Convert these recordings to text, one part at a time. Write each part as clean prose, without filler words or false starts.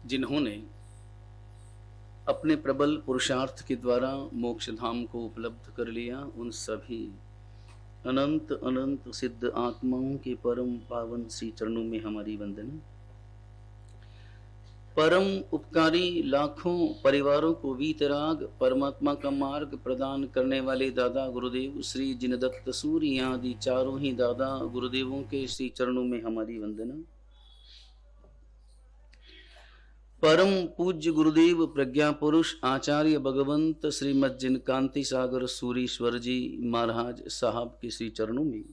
जिन्होंने अपने प्रबल पुरुषार्थ के द्वारा मोक्ष धाम को उपलब्ध कर लिया, उन सभी अनंत अनंत सिद्ध आत्माओं के परम पावन श्री चरणों में हमारी वंदना। परम उपकारी लाखों परिवारों को वीतराग परमात्मा का मार्ग प्रदान करने वाले दादा गुरुदेव श्री जिनदत्त सूर्य आदि चारों ही दादा गुरुदेवों के श्री चरणों में हमारी वंदना। परम पूज्य गुरुदेव प्रज्ञा पुरुष आचार्य भगवंत श्रीमद जिन कांति सागर सूरीश्वर जी महाराज साहब के श्री चरणों में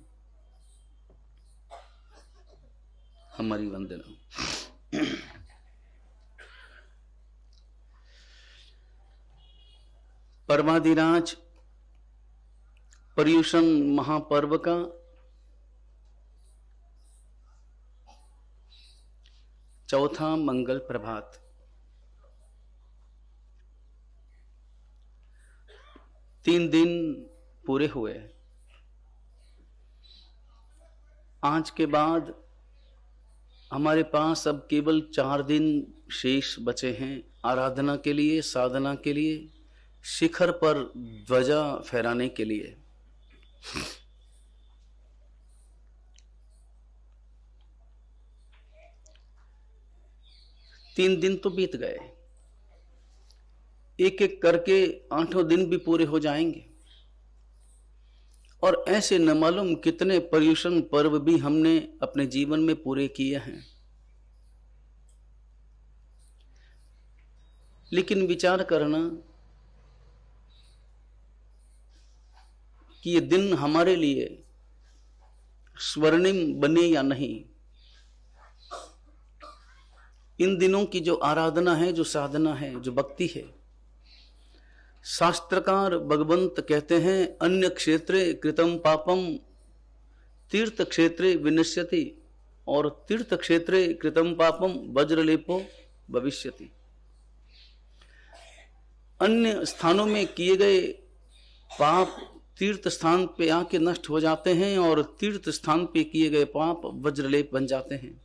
हमारी वंदना। परमादिराज पर्युषण महापर्व का चौथा मंगल प्रभात। तीन दिन पूरे हुए। आज के बाद हमारे पास अब केवल 4 दिन शेष बचे हैं आराधना के लिए, साधना के लिए, शिखर पर ध्वजा फहराने के लिए। तीन दिन तो बीत गए, एक एक करके 8 दिन भी पूरे हो जाएंगे और ऐसे न मालूम कितने पर्युषण पर्व भी हमने अपने जीवन में पूरे किए हैं। लेकिन विचार करना कि ये दिन हमारे लिए स्वर्णिम बने या नहीं। इन दिनों की जो आराधना है, जो साधना है, जो भक्ति है, शास्त्रकार भगवंत कहते हैं अन्य क्षेत्रे कृतम पापम तीर्थ क्षेत्रे विनश्यति और तीर्थ क्षेत्रे कृतम पापम वज्रलेपो भविष्यति। अन्य स्थानों में किए गए पाप तीर्थ स्थान पे आके नष्ट हो जाते हैं और तीर्थ स्थान पे किए गए पाप वज्रलेप बन जाते हैं।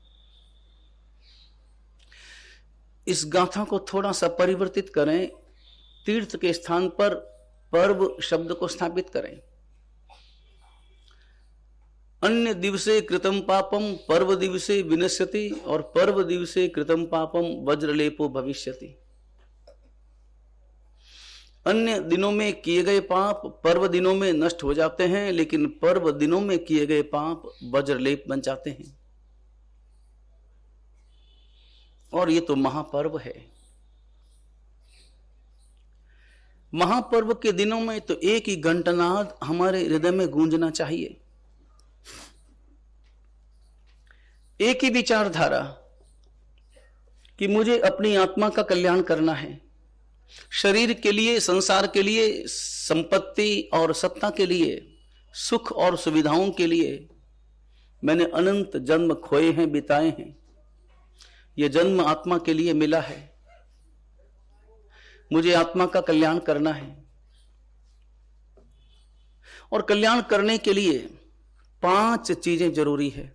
इस गाथा को थोड़ा सा परिवर्तित करें, तीर्थ के स्थान पर पर्व शब्द को स्थापित करें। अन्य दिवसे कृतम पापम पर्व दिवसे विनश्यति और पर्व दिवसे कृतम पापम वज्रलेपो भविष्यति। अन्य दिनों में किए गए पाप पर्व दिनों में नष्ट हो जाते हैं, लेकिन पर्व दिनों में किए गए पाप वज्रलेप बन जाते हैं। और ये तो महापर्व है। महापर्व के दिनों में तो एक ही घंटनाद हमारे हृदय में गूंजना चाहिए, एक ही विचारधारा कि मुझे अपनी आत्मा का कल्याण करना है। शरीर के लिए, संसार के लिए, संपत्ति और सत्ता के लिए, सुख और सुविधाओं के लिए मैंने अनंत जन्म खोए हैं, बिताए हैं। यह जन्म आत्मा के लिए मिला है। मुझे आत्मा का कल्याण करना है और कल्याण करने के लिए 5 चीजें जरूरी है।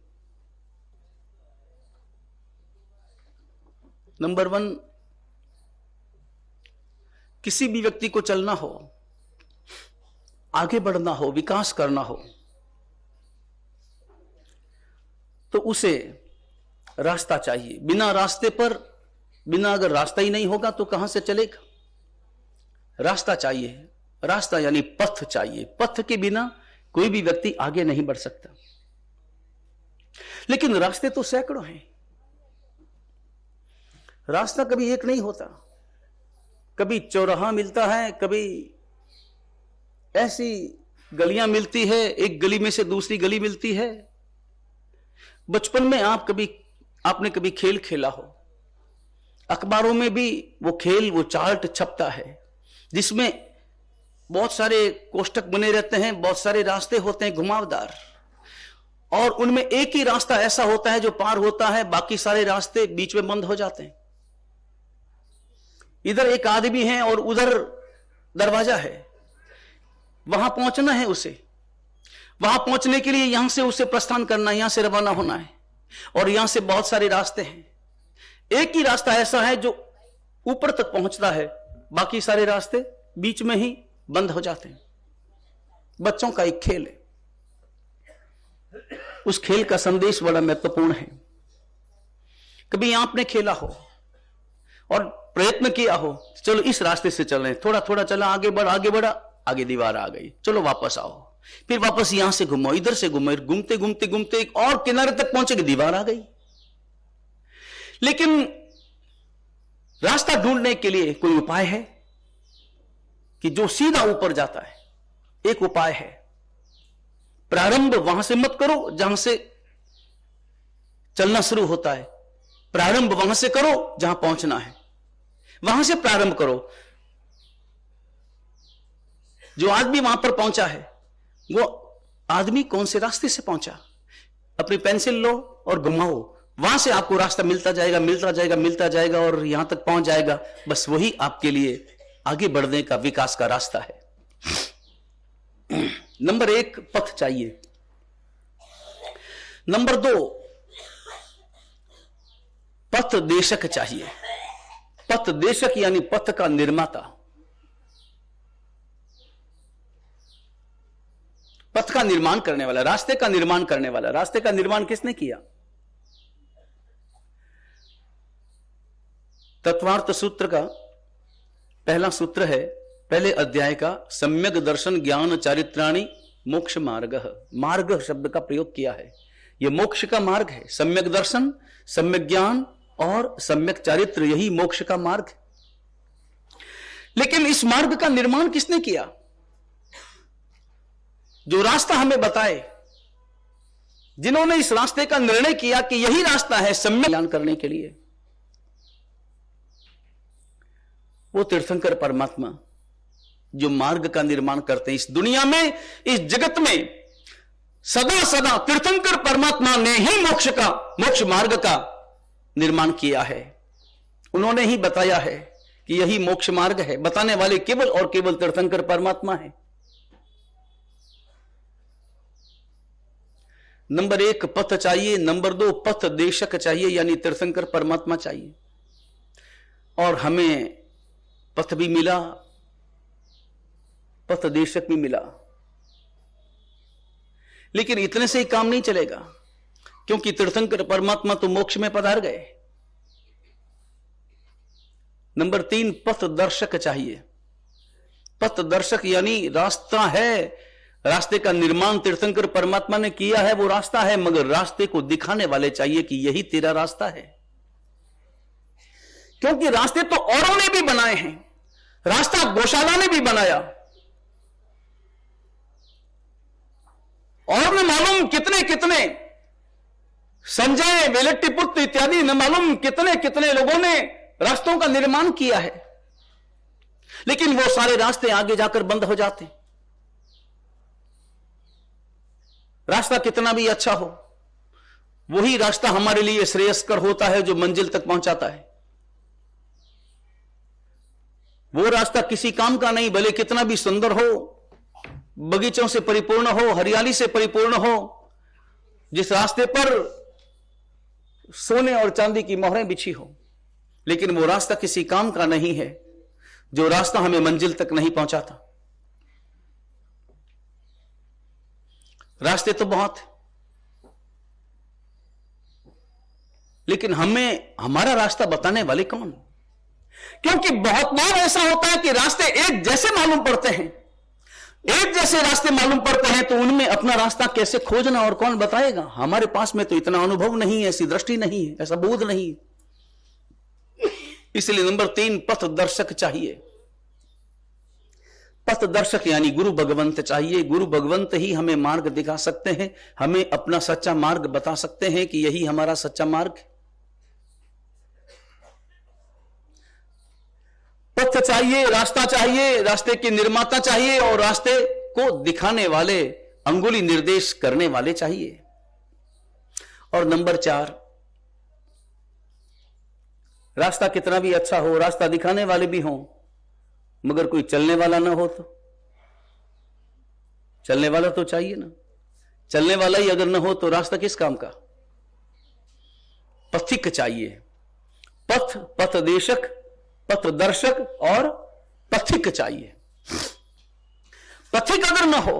नंबर 1, किसी भी व्यक्ति को चलना हो, आगे बढ़ना हो, विकास करना हो, तो उसे रास्ता चाहिए। बिना रास्ते पर, बिना अगर रास्ता ही नहीं होगा तो कहां से चलेगा? रास्ता चाहिए। रास्ता यानी पथ चाहिए। पथ के बिना कोई भी व्यक्ति आगे नहीं बढ़ सकता। लेकिन रास्ते तो सैकड़ों हैं। रास्ता कभी एक नहीं होता। कभी चौराहा मिलता है, कभी ऐसी गलियां मिलती है, एक गली में से दूसरी गली मिलती है। बचपन में आपने कभी खेल खेला हो, अखबारों में भी वो खेल, वो चार्ट छपता है जिसमें बहुत सारे कोष्ठक बने रहते हैं, बहुत सारे रास्ते होते हैं घुमावदार, और उनमें एक ही रास्ता ऐसा होता है जो पार होता है, बाकी सारे रास्ते बीच में बंद हो जाते हैं। इधर एक आदमी है और उधर दरवाजा है, वहां पहुंचना है उसे। वहां पहुंचने के लिए यहां से उसे प्रस्थान करना है, यहां से रवाना होना है, और यहां से बहुत सारे रास्ते हैं। एक ही रास्ता ऐसा है जो ऊपर तक पहुंचता है, बाकी सारे रास्ते बीच में ही बंद हो जाते हैं। बच्चों का एक खेल है, उस खेल का संदेश बड़ा महत्वपूर्ण है। कभी आपने खेला हो और प्रयत्न किया हो, चलो इस रास्ते से चल रहे हैं, थोड़ा थोड़ा चला, आगे बढ़ा, आगे दीवार आ गई, चलो वापस आओ, फिर वापस यहां से घुमो, इधर से घुमो, घूमते घूमते घूमते एक और किनारे तक पहुंचेगी, दीवार आ गई। लेकिन रास्ता ढूंढने के लिए कोई उपाय है कि जो सीधा ऊपर जाता है? एक उपाय है, प्रारंभ वहां से मत करो जहां से चलना शुरू होता है, प्रारंभ वहां से करो जहां पहुंचना है, वहां से प्रारंभ करो। जो आदमी वहां पर पहुंचा है, वो आदमी कौन से रास्ते से पहुंचा? अपनी पेंसिल लो और घुमाओ, वहां से आपको रास्ता मिलता जाएगा, मिलता जाएगा, मिलता जाएगा और यहां तक पहुंच जाएगा। बस वही आपके लिए आगे बढ़ने का, विकास का रास्ता है। नंबर 1 पथ चाहिए। नंबर 2 पथ देशक चाहिए। पथ देशक यानी पथ का निर्माता, पथ का निर्माण करने वाला, रास्ते का निर्माण करने वाला। रास्ते का निर्माण किसने किया? तत्वार्थ सूत्र का पहला सूत्र है, पहले अध्याय का, सम्यक दर्शन ज्ञान चारित्राणि मोक्ष मार्ग। मार्ग शब्द का प्रयोग किया है, यह मोक्ष का मार्ग है। सम्यक दर्शन, सम्यक ज्ञान और सम्यक चारित्र, यही मोक्ष का मार्ग है। लेकिन इस मार्ग का निर्माण किसने किया? जो रास्ता हमें बताए, जिन्होंने इस रास्ते का निर्णय किया कि यही रास्ता है सम्यक ज्ञान करने के लिए, वो तीर्थंकर परमात्मा जो मार्ग का निर्माण करते हैं। इस दुनिया में, इस जगत में सदा सदा तीर्थंकर परमात्मा ने ही मोक्ष मार्ग का निर्माण किया है। उन्होंने ही बताया है कि यही मोक्ष मार्ग है। बताने वाले केवल और केवल तीर्थंकर परमात्मा है। नंबर 1 पथ चाहिए, नंबर 2 पथ देशक चाहिए, यानी तीर्थंकर परमात्मा चाहिए। और हमें पथ भी मिला, पथ देशक भी मिला। लेकिन इतने से ही काम नहीं चलेगा, क्योंकि तीर्थंकर परमात्मा तो मोक्ष में पधार गए। नंबर 3 पथ दर्शक चाहिए। पथ दर्शक यानी रास्ता है, रास्ते का निर्माण तीर्थंकर परमात्मा ने किया है, वो रास्ता है, मगर रास्ते को दिखाने वाले चाहिए कि यही तेरा रास्ता है। क्योंकि रास्ते तो औरों ने भी बनाए हैं, रास्ता गौशाला ने भी बनाया, और न मालूम कितने कितने संजय, वेलट्टीपुत्र इत्यादि, न मालूम कितने कितने लोगों ने रास्तों का निर्माण किया है। लेकिन वो सारे रास्ते आगे जाकर बंद हो जाते। रास्ता कितना भी अच्छा हो, वही रास्ता हमारे लिए श्रेयस्कर होता है जो मंजिल तक पहुंचाता है। वो रास्ता किसी काम का नहीं, भले कितना भी सुंदर हो, बगीचों से परिपूर्ण हो, हरियाली से परिपूर्ण हो, जिस रास्ते पर सोने और चांदी की मोहरें बिछी हो, लेकिन वो रास्ता किसी काम का नहीं है, जो रास्ता हमें मंजिल तक नहीं पहुंचाता। रास्ते तो बहुत, लेकिन हमें हमारा रास्ता बताने वाले कौन? क्योंकि बहुत बार ऐसा होता है कि रास्ते एक जैसे मालूम पड़ते हैं, एक जैसे रास्ते मालूम पड़ते हैं, तो उनमें अपना रास्ता कैसे खोजना और कौन बताएगा? हमारे पास में तो इतना अनुभव नहीं है, ऐसी दृष्टि नहीं है, ऐसा बोध नहीं है। इसलिए नंबर 3 पथ दर्शक चाहिए। पथ दर्शक यानी गुरु भगवंत चाहिए। गुरु भगवंत ही हमें मार्ग दिखा सकते हैं, हमें अपना सच्चा मार्ग बता सकते हैं कि यही हमारा सच्चा मार्ग है। पथ चाहिए, रास्ता चाहिए, रास्ते के निर्माता चाहिए, और रास्ते को दिखाने वाले, अंगुली निर्देश करने वाले चाहिए। और नंबर 4, रास्ता कितना भी अच्छा हो, रास्ता दिखाने वाले भी हों, मगर कोई चलने वाला ना हो तो? चलने वाला तो चाहिए ना। चलने वाला ही अगर ना हो तो रास्ता किस काम का? पथिक चाहिए। पथ, पथदेशक, पथदर्शक और पथिक चाहिए। पथिक अगर ना हो,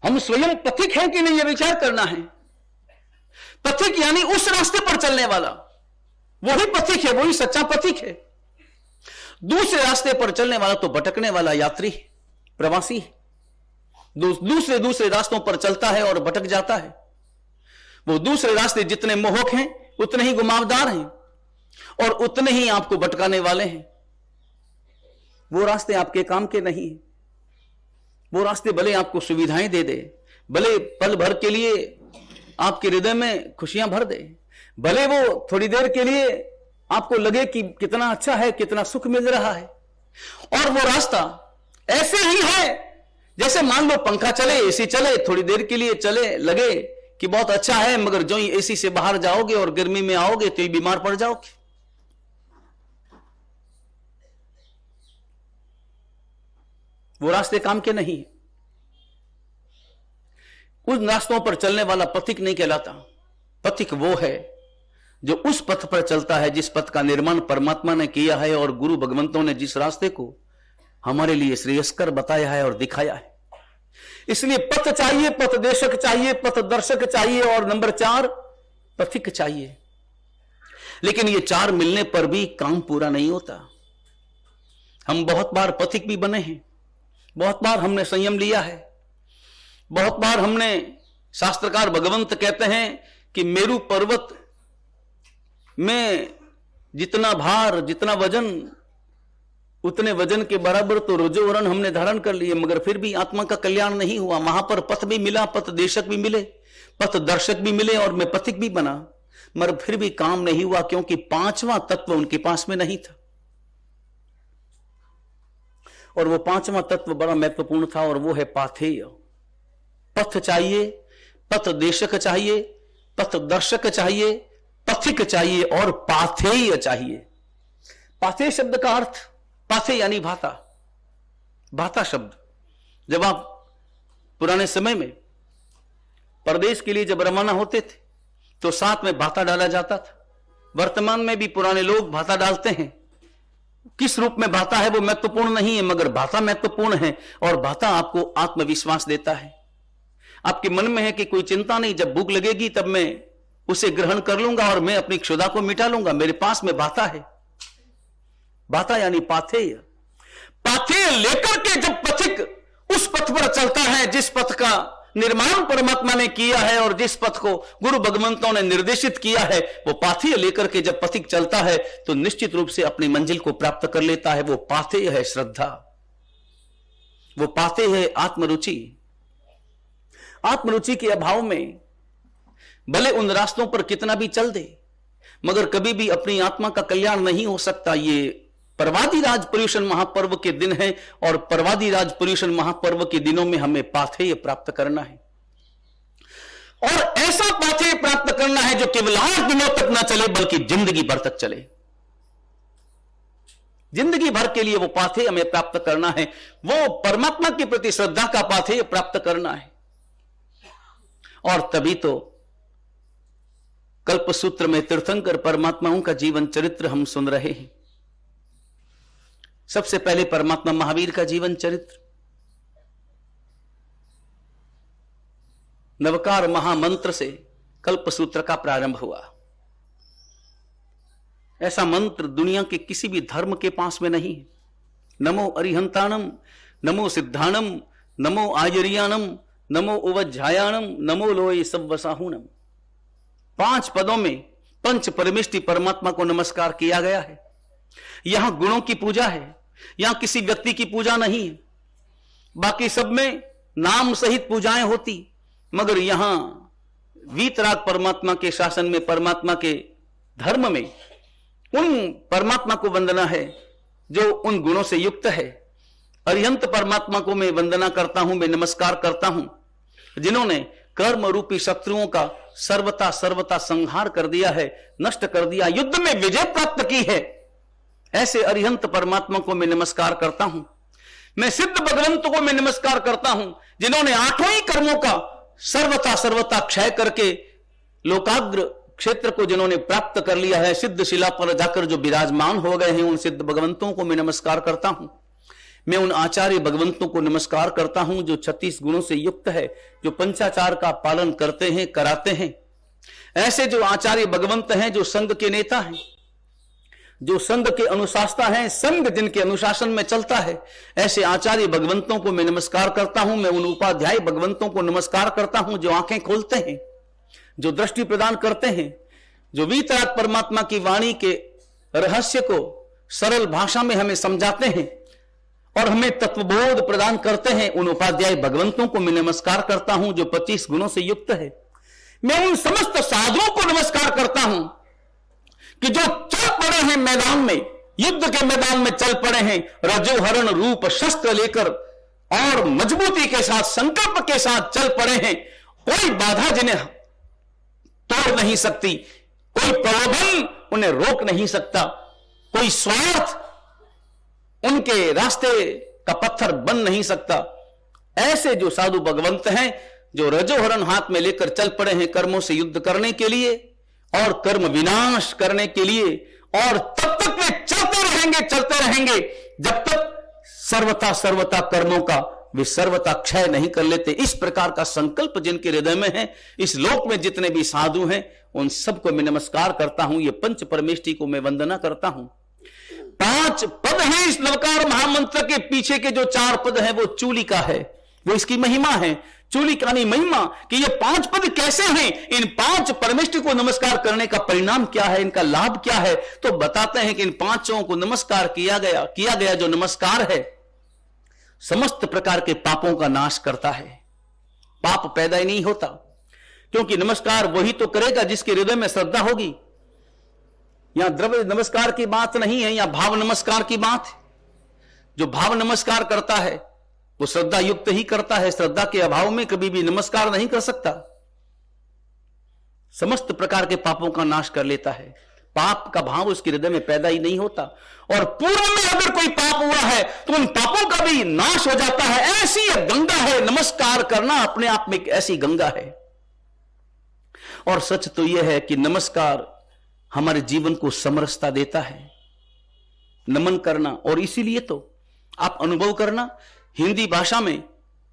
हम स्वयं पथिक हैं कि नहीं यह विचार करना है। पथिक यानी उस रास्ते पर चलने वाला, वही पथिक है, वही सच्चा पथिक है। दूसरे रास्ते पर चलने वाला तो भटकने वाला यात्री, प्रवासी है। दूसरे रास्तों पर चलता है और भटक जाता है। वो दूसरे रास्ते जितने मोहक हैं उतने ही घुमावदार हैं और उतने ही आपको भटकाने वाले हैं। वो रास्ते आपके काम के नहीं है। वो रास्ते भले आपको सुविधाएं दे दे, भले पल भर के लिए आपके हृदय में खुशियां भर दे, भले वो थोड़ी देर के लिए आपको लगे कि कितना अच्छा है, कितना सुख मिल रहा है, और वो रास्ता ऐसे ही है जैसे मान लो पंखा चले, एसी चले, थोड़ी देर के लिए चले, लगे कि बहुत अच्छा है, मगर जो ही एसी से बाहर जाओगे और गर्मी में आओगे तो ही बीमार पड़ जाओगे। वो रास्ते काम के नहीं है। उन रास्तों पर चलने वाला पथिक नहीं कहलाता। पथिक वो है जो उस पथ पर चलता है जिस पथ का निर्माण परमात्मा ने किया है और गुरु भगवंतों ने जिस रास्ते को हमारे लिए श्रेयस्कर बताया है और दिखाया है। इसलिए पथ चाहिए, पथदेशक चाहिए, पथदर्शक चाहिए और नंबर 4 पथिक चाहिए। लेकिन ये 4 मिलने पर भी काम पूरा नहीं होता। हम बहुत बार पथिक भी बने हैं, बहुत बार हमने संयम लिया है, बहुत बार हमने, शास्त्रकार भगवंत कहते हैं कि मेरू पर्वत में जितना भार, जितना वजन, उतने वजन के बराबर तो रजोवरण हमने धारण कर लिए, मगर फिर भी आत्मा का कल्याण नहीं हुआ। वहां पर पथ भी मिला, पथ देशक भी मिले, पथ दर्शक भी मिले और मैं पथिक भी बना, मगर फिर भी काम नहीं हुआ, क्योंकि 5वां तत्व उनके पास में नहीं था। और वो 5वां तत्व बड़ा महत्वपूर्ण था और वो है पाथेय। पथ चाहिए, पथ देशक चाहिए, पथ दर्शक चाहिए, पथिक चाहिए और पाथेय चाहिए। पाथेय शब्द का अर्थ, पाथे यानी भाता, भाता शब्द। जब आप पुराने समय में परदेश के लिए जब रवाना होते थे तो साथ में भाता डाला जाता था। वर्तमान में भी पुराने लोग भाता डालते हैं। किस रूप में भाता है वो महत्वपूर्ण नहीं है, मगर भाता महत्वपूर्ण है और भाता आपको आत्मविश्वास देता है। आपके मन में है कि कोई चिंता नहीं, जब भूख लगेगी तब मैं उसे ग्रहण कर लूंगा और मैं अपनी क्षुधा को मिटा लूंगा, मेरे पास में भाता है। भाता यानी पाथेय। पाथेय लेकर के जब पथिक उस पथ पर चलता है जिस पथ का निर्माण परमात्मा ने किया है और जिस पथ को गुरु भगवंतों ने निर्देशित किया है, वो पाथेय लेकर के जब पथिक चलता है तो निश्चित रूप से अपनी मंजिल को प्राप्त कर लेता है। वो पाथेय है श्रद्धा, वो पाथेय है आत्मरुचि। आत्मरुचि के अभाव में भले उन रास्तों पर कितना भी चल दे, मगर कभी भी अपनी आत्मा का कल्याण नहीं हो सकता। ये परवादी राज पर्युषण महापर्व के दिन है और परवादी राज पर्युषण महापर्व के दिनों में हमें पाथेय प्राप्त करना है, और ऐसा पाथेय प्राप्त करना है जो केवल 8 दिनों तक ना चले बल्कि जिंदगी भर तक चले। जिंदगी भर के लिए वो पाथेय हमें प्राप्त करना है। वो परमात्मा के प्रति श्रद्धा का पाथेय प्राप्त करना है। और तभी तो कल्पसूत्र में तीर्थंकर परमात्माओं का जीवन चरित्र हम सुन रहे हैं। सबसे पहले परमात्मा महावीर का जीवन चरित्र, नवकार महामंत्र से कल्पसूत्र का प्रारंभ हुआ। ऐसा मंत्र दुनिया के किसी भी धर्म के पास में नहीं है। नमो अरिहंताणम, नमो सिद्धाणम, नमो आयरियाणम, नमो उवज्झायाणम, नमो लोये सव्वसाहुणम। 5 पदों में पंच परमेष्टि परमात्मा को नमस्कार किया गया है। यहां गुणों की पूजा है, यहां किसी व्यक्ति की पूजा नहीं है। बाकी सब में नाम सहित पूजाएं होती, मगर यहां वीतराग परमात्मा के शासन में, परमात्मा के धर्म में उन परमात्मा को वंदना है जो उन गुणों से युक्त है। अरिहंत परमात्मा को मैं वंदना करता हूं, मैं नमस्कार करता हूं, जिन्होंने कर्म रूपी शत्रुओं का सर्वथा संहार कर दिया है, नष्ट कर दिया, युद्ध में विजय प्राप्त की है। ऐसे अरिहंत परमात्मा को मैं नमस्कार करता हूं। मैं सिद्ध भगवंत को मैं नमस्कार करता हूं, जिन्होंने 8 ही कर्मों का सर्वथा क्षय करके लोकाग्र क्षेत्र को जिन्होंने प्राप्त कर लिया है, सिद्ध शिला पर जाकर जो विराजमान हो गए हैं, उन सिद्ध भगवंतों को मैं नमस्कार करता हूं। मैं उन आचार्य भगवंतों को नमस्कार करता हूं जो 36 गुणों से युक्त है, जो पंचाचार का पालन करते हैं, कराते हैं। ऐसे जो आचार्य भगवंत हैं, जो संघ के नेता हैं, जो संघ के अनुशासता हैं, संघ जिनके अनुशासन में चलता है, ऐसे आचार्य भगवंतों को मैं नमस्कार करता हूं। मैं उन उपाध्याय भगवंतों को नमस्कार करता हूं जो आंखें खोलते हैं, जो दृष्टि प्रदान करते हैं, जो वीतराग परमात्मा की वाणी के रहस्य को सरल भाषा में हमें समझाते हैं और हमें तत्वबोध प्रदान करते हैं। उन उपाध्याय भगवंतों को मैं नमस्कार करता हूं जो 25 गुणों से युक्त है। मैं उन समस्त साधुओं को नमस्कार करता हूं कि जो चल पड़े हैं मैदान में, युद्ध के मैदान में चल पड़े हैं, रजोहरण रूप शस्त्र लेकर और मजबूती के साथ, संकल्प के साथ चल पड़े हैं। कोई बाधा जिन्हें तोड़ नहीं सकती, कोई प्रलोभन उन्हें रोक नहीं सकता, कोई स्वार्थ उनके रास्ते का पत्थर बन नहीं सकता। ऐसे जो साधु भगवंत हैं, जो रजोहरण हाथ में लेकर चल पड़े हैं कर्मों से युद्ध करने के लिए और कर्म विनाश करने के लिए, और तब तक वे चलते रहेंगे जब तक सर्वथा कर्मों का वे सर्वथा क्षय नहीं कर लेते। इस प्रकार का संकल्प जिनके हृदय में है, इस लोक में जितने भी साधु हैं, उन सबको मैं नमस्कार करता हूं। ये पंच परमेष्टि को मैं वंदना करता हूं। 5 पद हैं इस नवकार महामंत्र के पीछे के जो 4 पद हैं वो चूलिका है, वो इसकी महिमा है। चूलिकानी महिमा कि ये 5 पद कैसे हैं, इन 5 परमेष्टि को नमस्कार करने का परिणाम क्या है, इनका लाभ क्या है। तो बताते हैं कि इन 5 को नमस्कार किया गया जो नमस्कार है, समस्त प्रकार के पापों का नाश करता है। पाप पैदा ही नहीं होता, क्योंकि नमस्कार वही तो करेगा जिसके हृदय में श्रद्धा होगी। यहां द्रव्य नमस्कार की बात नहीं है, यहां भाव नमस्कार की बात है। जो भाव नमस्कार करता है वो श्रद्धा युक्त ही करता है, श्रद्धा के अभाव में कभी भी नमस्कार नहीं कर सकता। समस्त प्रकार के पापों का नाश कर लेता है, पाप का भाव उसके हृदय में पैदा ही नहीं होता। और पूर्व में अगर कोई पाप हुआ है तो उन पापों का भी नाश हो जाता है। ऐसी यह गंगा है, नमस्कार करना अपने आप में एक ऐसी गंगा है। और सच तो यह है कि नमस्कार हमारे जीवन को समरसता देता है, नमन करना। और इसीलिए तो आप अनुभव करना, हिंदी भाषा में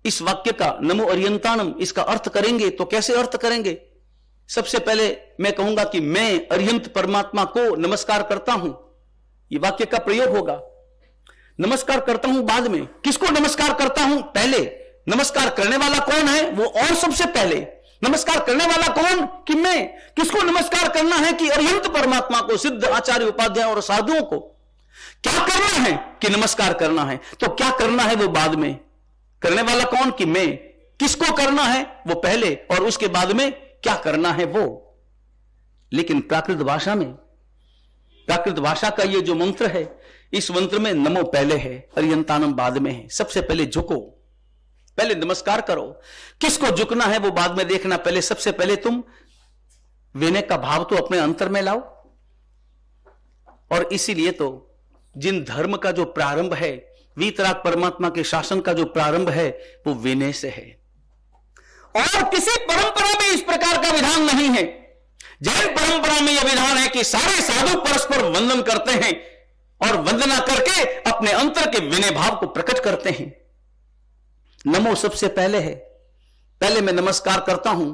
इस वाक्य का नमो अर्यंताणम, इसका अर्थ करेंगे तो कैसे अर्थ करेंगे? सबसे पहले मैं कहूंगा कि मैं अर्यंत परमात्मा को नमस्कार करता हूं, यह वाक्य का प्रयोग होगा। नमस्कार करता हूं बाद में, किसको नमस्कार करता हूं? पहले। नमस्कार करने वाला कौन है? वो और सबसे पहले। नमस्कार करने वाला कौन? कि मैं। किसको नमस्कार करना है? कि अर्यंत परमात्मा को, सिद्ध आचार्य उपाध्याय और साधुओं को। क्या करना है? कि नमस्कार करना है। तो क्या करना है वो बाद में। करने वाला कौन? कि मैं। किसको करना है? वो पहले, और उसके बाद में क्या करना है वो। लेकिन प्राकृत भाषा में, प्राकृत भाषा का ये जो मंत्र है, इस मंत्र में नमो पहले है, अर्यंतानम बाद में है। सबसे पहले झुको, पहले नमस्कार करो। किसको झुकना है वो बाद में देखना, पहले सबसे पहले तुम विनय का भाव तो अपने अंतर में लाओ। और इसीलिए तो जिन धर्म का जो प्रारंभ है, वीतराग परमात्मा के शासन का जो प्रारंभ है, वो विनय से है। और किसी परंपरा में इस प्रकार का विधान नहीं है। जैन परंपरा में यह विधान है कि सारे साधु परस्पर वंदन करते हैं और वंदना करके अपने अंतर के विनय भाव को प्रकट करते हैं। नमो सबसे पहले है, पहले मैं नमस्कार करता हूं।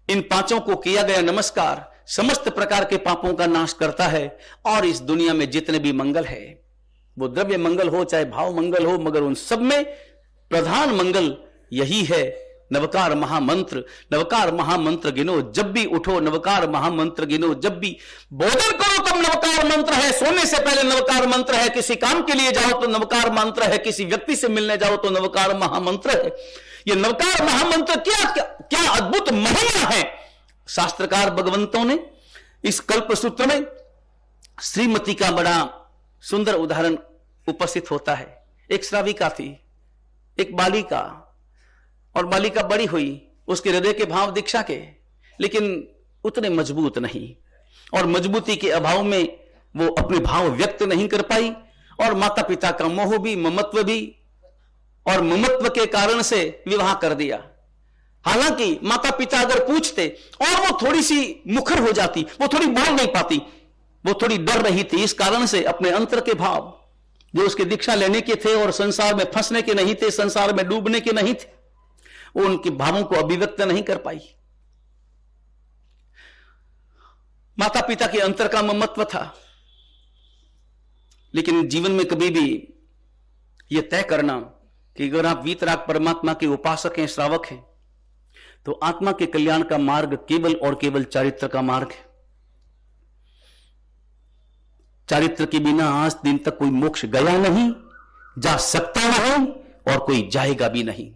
इन 5 को किया गया नमस्कार समस्त प्रकार के पापों का नाश करता है। और इस दुनिया में जितने भी मंगल है, वो द्रव्य मंगल हो चाहे भाव मंगल हो, मगर उन सब में प्रधान मंगल यही है, नवकार महामंत्र। नवकार महामंत्र गिनो जब भी उठो, नवकार महामंत्र गिनो जब भी भोजन करो तब नवकार मंत्र है, सोने से पहले नवकार मंत्र है, किसी काम के लिए जाओ तो नवकार मंत्र है, किसी व्यक्ति से मिलने जाओ तो नवकार महामंत्र है। यह नवकार महामंत्र क्या अद्भुत महिमा है। शास्त्रकार भगवंतों ने इस कल्प सूत्र में श्रीमती का बड़ा सुंदर उदाहरण उपस्थित होता है। एक श्राविका थी, एक बालिका, और बालिका बड़ी हुई, उसके हृदय के भाव दीक्षा के, लेकिन उतने मजबूत नहीं, और मजबूती के अभाव में वो अपने भाव व्यक्त नहीं कर पाई। और माता पिता का मोह भी, ममत्व भी, और ममत्व के कारण से विवाह कर दिया। हालांकि माता पिता अगर पूछते और वो थोड़ी सी मुखर हो जाती, वो थोड़ी बोल नहीं पाती, वो थोड़ी डर रही थी, इस कारण से अपने अंतर के भाव जो उसके दीक्षा लेने के थे और संसार में फंसने के नहीं थे, संसार में डूबने के नहीं थे, वो उनके भावों को अभिव्यक्त नहीं कर पाई। माता पिता के अंतर का ममत्व था, लेकिन जीवन में कभी भी यह तय करना कि अगर आप वीतराग परमात्मा के उपासक हैं, श्रावक हैं, तो आत्मा के कल्याण का मार्ग केवल और केवल चारित्र का मार्ग है। चारित्र के बिना आज दिन तक कोई मोक्ष गया नहीं, जा सकता नहीं और कोई जाएगा भी नहीं।